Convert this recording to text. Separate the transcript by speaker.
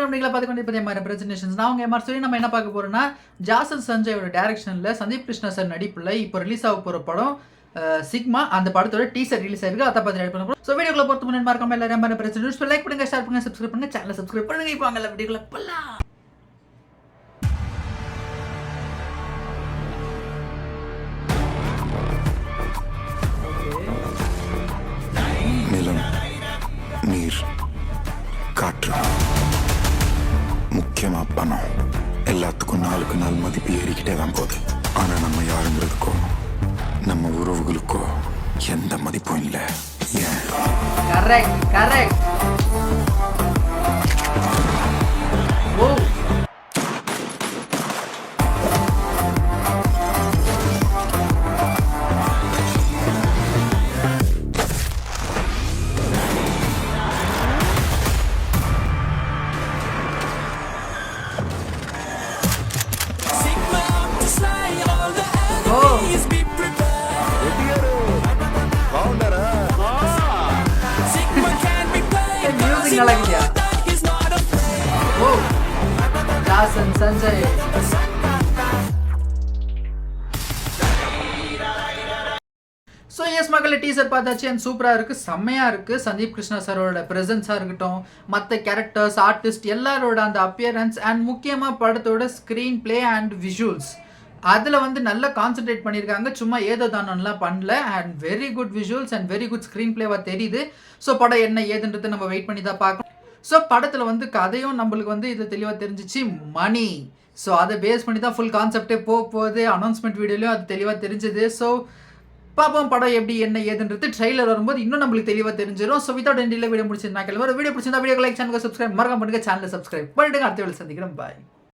Speaker 1: அப்படிங்களா பார்த்துக்கொண்டு இப்போ மாதிரி பிரசன்டேஷன்ஸ் நான் உங்கள் எம்ஆர் சொல்லி நம்ம என்ன பார்க்க போகிறோம்னா ஜாசன் சஞ்சயோட டேரக்ஷனில் சந்தீப் கிருஷ்ணா சார் நடிப்பில் இப்போ ரிலீஸ் ஆக போகிற படம் சிக்மா. அந்த படத்தோட டீசர் ரிலீஸ் ஆயிருக்கு. அதை பார்த்து ரெடி பண்ண போகிறோம். ஸோ வீடியோக்குள்ள பொறுத்து முன்னாடி மறக்காம எல்லாரும் மாதிரி பிரச்சனை லைக் பண்ணுங்க, ஷேர் பண்ணுங்க, சப்ஸ்கிரைப் பண்ணுங்க, சேனலை சப்ஸ்கிரைப் பண்ணுங்க. இப்போ அங்கே வீடியோக்குள்ள போகலாம்.
Speaker 2: நிலம், நீர், காற்று, முக்கியமா பணம், எல்லாத்துக்கும் நாளுக்கு நாள் மதிப்பு ஏறிக்கிட்டே தான் போகுது. ஆனா நம்ம யாருங்கிறதுக்கோ நம்ம உறவுகளுக்கோ எந்த மதிப்பும் இல்லை. ஏன்?
Speaker 1: Correct correct. Oh Jason Sanjay so yes மக்களை டீசர் பார்த்தாச்சு அண்ட் சூப்பராக இருக்குது, செம்மையாக இருக்குது. சந்தீப் கிருஷ்ணா சாரோட ப்ரெசன்ஸாக இருக்கட்டும், மற்ற கேரக்டர்ஸ், ஆர்டிஸ்ட் எல்லாரோட அந்த அப்பியரன்ஸ் அண்ட் முக்கியமாக படத்தோட ஸ்க்ரீன் பிளே அண்ட் விஷுவல்ஸ் அதில் வந்து நல்லா கான்சென்ட்ரேட் பண்ணியிருக்காங்க. சும்மா ஏதோ தானோலாம் பண்ணல. And very good visuals and very good screen பிளேவாக தெரியுது. ஸோ படம் என்ன ஏதுன்றது நம்ம வெயிட் பண்ணி தான் பார்க்கணும். ஸோ படத்தில் வந்து கதையும் நம்மளுக்கு வந்து இது தெளிவாக தெரிஞ்சிச்சு, மணி. ஸோ அதை பேஸ் பண்ணி தான் ஃபுல் கான்செப்டே போகுது. அனௌன்ஸ்மெண்ட் வீடியோலையும் அது தெளிவாக தெரிஞ்சுது. ஸோ பாப்போம் படம் எப்படி என்ன ஏதுன்றது ட்ரெய்லர் வரும்போது இன்னும் நம்மளுக்கு தெளிவாக தெரிஞ்சிடும். ஸோ வித்தவுட் எண்டில் வீடியோ முடிச்சிருந்தா கிளம்ப வீடியோ பிடிச்சிருந்தா வீடியோ லைக், சேனலுக்கு சப்ஸ்கிரைப் மறக்காம பண்ணுங்க, சேனலை சப்ஸ்கிரைப் பண்ணிட்டு அடுத்த வேலை சந்திக்கிறேன். பாய்.